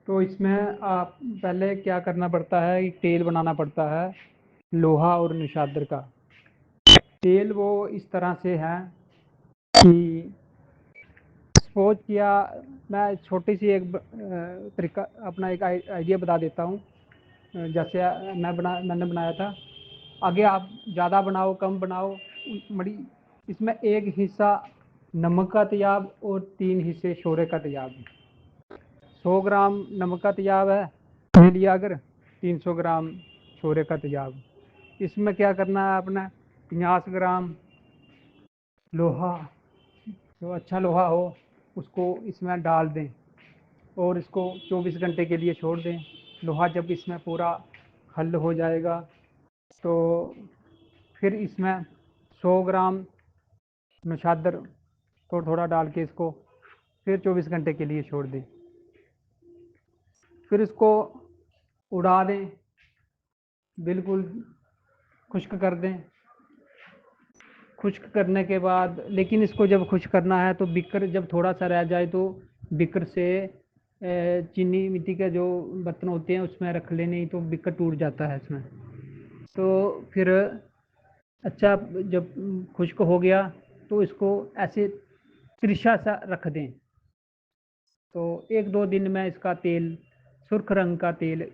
तो इसमें आप पहले क्या करना पड़ता है कि तेल बनाना पड़ता है लोहा और निशादर का। तेल वो इस तरह से है कि सपोज किया, मैं छोटी सी एक तरीका अपना एक आइडिया बता देता हूँ। जैसे मैंने बनाया था। आगे आप ज़्यादा बनाओ कम बनाओ बड़ी। इसमें एक हिस्सा नमक का तेजाब और 3 हिस्से शोरे का तेजाब। 100 ग्राम नमक का तेजाब है ले लिया, अगर 300 ग्राम शोरे का तेजाब। इसमें क्या करना है, अपना 50 ग्राम लोहा, जो अच्छा लोहा हो उसको इसमें डाल दें और इसको 24 घंटे के लिए छोड़ दें। लोहा जब इसमें पूरा हल हो जाएगा तो फिर इसमें 100 ग्राम नशादर थोड़ा थोड़ा डाल के इसको फिर 24 घंटे के लिए छोड़ दें। फिर इसको उड़ा दें, बिल्कुल खुश्क कर दें। खुश्क करने के बाद, लेकिन इसको जब खुश्क करना है तो बिक्कर जब थोड़ा सा रह जाए तो बिक्कर से चीनी मिट्टी के जो बर्तन होते हैं उसमें रख ले, नहीं तो बिक्कर टूट जाता है इसमें। तो फिर अच्छा जब खुश्क हो गया तो इसको ऐसे तिरछा सा रख दें। तो 1-2 दिन में इसका तेल सुर्ख रंग का तेल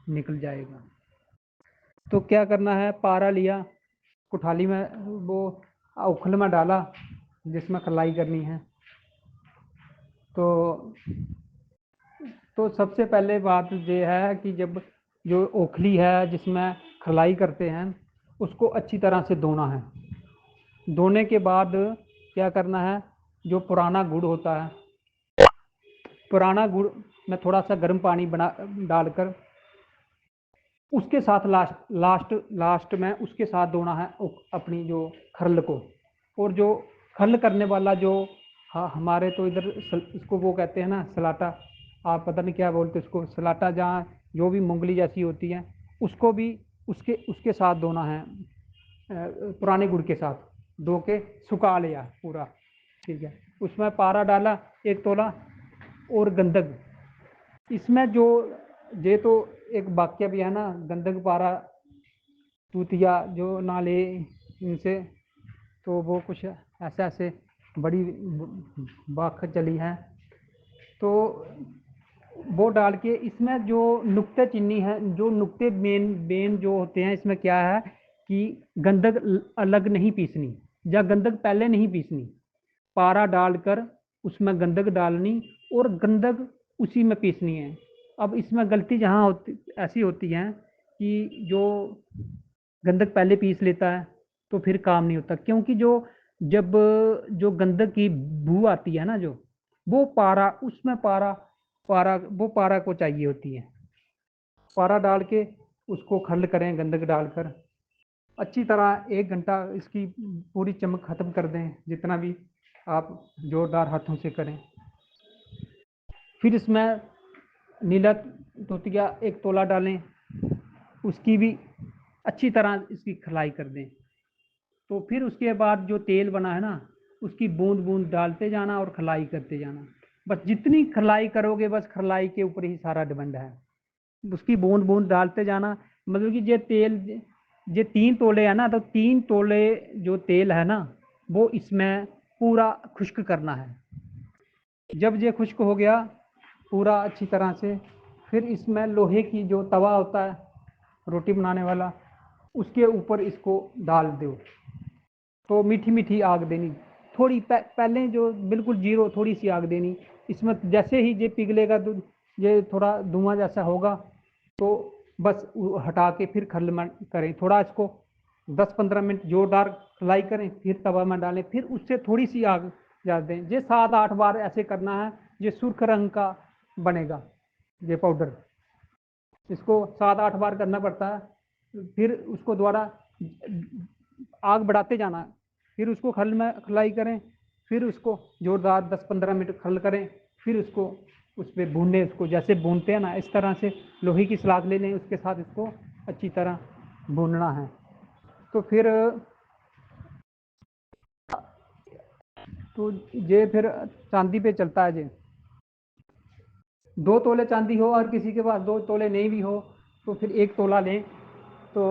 निकल जाएगा। तो क्या करना है, पारा लिया, कुठाली में वो उखल में डाला जिसमें खलाई करनी है। तो सबसे पहले बात ये है कि जब जो ओखली है जिसमें खलाई करते हैं उसको अच्छी तरह से धोना है। धोने के बाद क्या करना है, जो पुराना गुड़ होता है, पुराना गुड़ में थोड़ा सा गर्म पानी बना डालकर उसके साथ लास्ट में उसके साथ धोना है अपनी जो खरल को। और जो खरल करने वाला जो, हाँ हमारे तो इधर इसको वो कहते हैं ना सलाटा, आप पता नहीं क्या बोलते उसको, सलाटा, जहाँ जो भी मूंगली जैसी होती है उसको भी उसके उसके साथ धोना है। पुराने गुड़ के साथ धो के सुखा लिया पूरा, ठीक है। उसमें पारा डाला 1 तोला और गंधक। इसमें जो ये तो एक वाक्य भी है ना, गंधक पारा तूतिया जो नाले इनसे, तो वो कुछ ऐसे ऐसे बड़ी बाख चली है। तो वो डाल के इसमें जो नुक्ते चीनी है, जो नुक्ते मेन जो होते हैं इसमें क्या है कि गंधक अलग नहीं पीसनी या गंधक पहले नहीं पीसनी। पारा डालकर उसमें गंधक डालनी और गंधक उसी में पीसनी है। अब इसमें गलती जहाँ होती ऐसी होती है कि जो गंधक पहले पीस लेता है तो फिर काम नहीं होता, क्योंकि जब जो गंधक की बू आती है ना, जो वो पारा उसमें पारा पारा वो पारा को चाहिए होती है। पारा डाल के उसको खल करें गंधक डालकर अच्छी तरह 1 घंटा इसकी पूरी चमक खत्म कर दें, जितना भी आप जोरदार हाथों से करें। फिर इसमें नीला तोतिया 1 तोला डालें, उसकी भी अच्छी तरह इसकी खलाई कर दें। तो फिर उसके बाद जो तेल बना है ना उसकी बूंद बूंद डालते जाना और खलाई करते जाना। बस जितनी खलाई करोगे बस खलाई के ऊपर ही सारा डिपेंड है। उसकी बूंद बूंद डालते जाना, मतलब कि ये तेल ये 3 तोले है ना, तो 3 तोले जो तेल है ना वो इसमें पूरा खुश्क करना है। जब ये खुश्क हो गया पूरा अच्छी तरह से, फिर इसमें लोहे की जो तवा होता है रोटी बनाने वाला, उसके ऊपर इसको डाल दो। तो मीठी मीठी आग देनी, थोड़ी पहले जो बिल्कुल जीरो थोड़ी सी आग देनी। इसमें जैसे ही ये पिघलेगा तो ये थोड़ा धुआं जैसा होगा तो बस हटा के फिर खल में करें। थोड़ा इसको 10-15 मिनट जोरदार फ्राई करें, फिर तवा में डालें, फिर उससे थोड़ी सी आग डाल दें। ये 7-8 बार ऐसे करना है, ये सुर्ख रंग का बनेगा ये पाउडर। इसको 7-8 बार करना पड़ता है। फिर उसको दोबारा आग बढ़ाते जाना है, फिर उसको खल में खलाई करें, फिर उसको जोरदार 10-15 मिनट खल करें, फिर उसको उस पर भूनने, उसको जैसे भूनते हैं ना इस तरह से लोहे की सलाख ले लें, उसके साथ इसको अच्छी तरह भूनना है। तो फिर तो ये फिर चांदी पे चलता है ये। 2 तोले चांदी हो और किसी के पास 2 तोले नहीं भी हो तो फिर 1 तोला लें। तो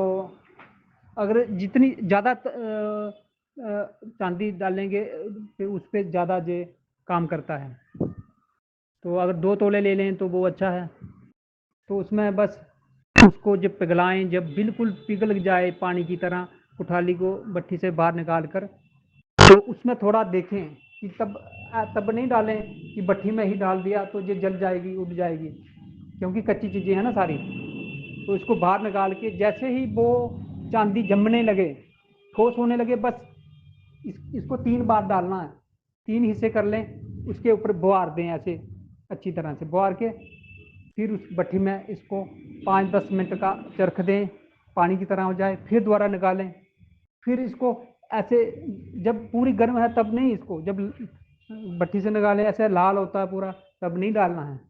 अगर जितनी ज़्यादा चांदी डालेंगे फिर उस पर ज़्यादा जे काम करता है। तो अगर 2 तोले ले लें तो वो अच्छा है। तो उसमें बस उसको जब पिघलाएं, जब बिल्कुल पिघल जाए पानी की तरह, कुठाली को भट्टी से बाहर निकाल कर, तो उसमें थोड़ा देखें कि तब नहीं डालें कि भट्टी में ही डाल दिया तो ये जल जाएगी, उड़ जाएगी, क्योंकि कच्ची चीज़ें हैं ना सारी। तो इसको बाहर निकाल के जैसे ही वो चांदी जमने लगे, ठोस होने लगे, बस इसको 3 बार डालना है। 3 हिस्से कर लें, उसके ऊपर बुआर दें ऐसे अच्छी तरह से बुआर के, फिर उस भट्टी में इसको 5-10 मिनट का चरख दें, पानी की तरह हो जाए, फिर दोबारा निकालें। फिर इसको ऐसे जब पूरी गर्म है तब नहीं, इसको जब भट्टी से निकालें ऐसे लाल होता है पूरा, तब नहीं डालना है।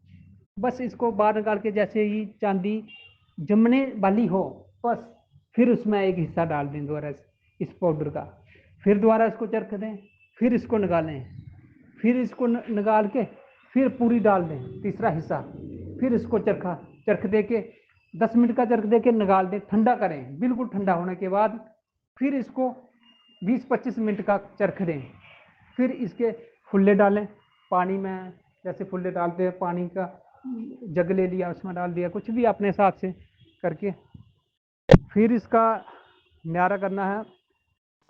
बस इसको बाहर निकाल के जैसे ही चांदी जमने वाली हो, बस फिर उसमें एक हिस्सा डाल दें दोबारा इस पाउडर का, फिर दोबारा इसको चरख दें, फिर इसको निकालें, फिर इसको निकाल के फिर पूरी डाल दें तीसरा हिस्सा, फिर इसको चरख दे के 10 मिनट का चरख दे के निकाल दें, ठंडा करें। बिल्कुल ठंडा होने के बाद फिर इसको 20-25 मिनट का चरख दें, फिर इसके फुल्ले डालें पानी में, जैसे फुल्ले डालते हैं पानी का जग ले लिया, उसमें डाल दिया, कुछ भी अपने हिसाब से करके। फिर इसका न्यारा करना है,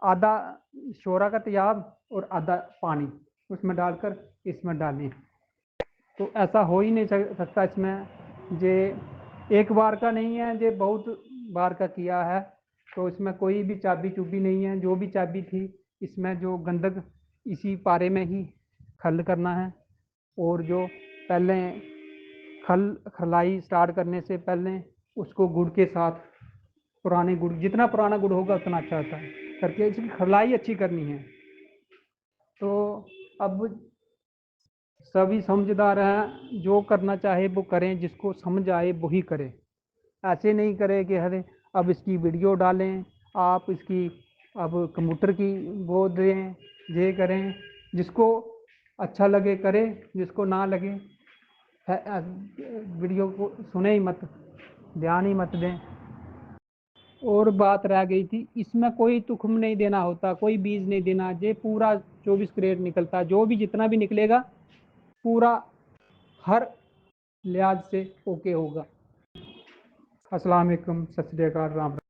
आधा शोरा का तेजाब और आधा पानी उसमें डालकर इसमें डालें। तो ऐसा हो ही नहीं सकता इसमें, जे एक बार का नहीं है, जे बहुत बार का किया है। तो इसमें कोई भी चाबी चुबी नहीं है, जो भी चाबी थी इसमें जो गंधक इसी पारे में ही खल करना है। और जो पहले खलाई स्टार्ट करने से पहले उसको गुड़ के साथ, पुराने गुड़, जितना पुराना गुड़ होगा उतना अच्छा होता है, करके इसकी खलाई अच्छी करनी है। तो अब सभी समझदार हैं, जो करना चाहे वो करें, जिसको समझ आए वही करे। ऐसे नहीं करे कि अरे अब इसकी वीडियो डालें, आप इसकी अब कंप्यूटर की वो दें, ये करें। जिसको अच्छा लगे करे, जिसको ना लगे वीडियो को सुने ही मत, ध्यान ही मत दें। और बात रह गई थी, इसमें कोई तुखम नहीं देना होता, कोई बीज नहीं देना, ये पूरा 24 कैरेट निकलता, जो भी जितना भी निकलेगा पूरा हर लिहाज से ओके होगा। अस्सलाम वालेकुम, सत श्री अकाल, राम राम।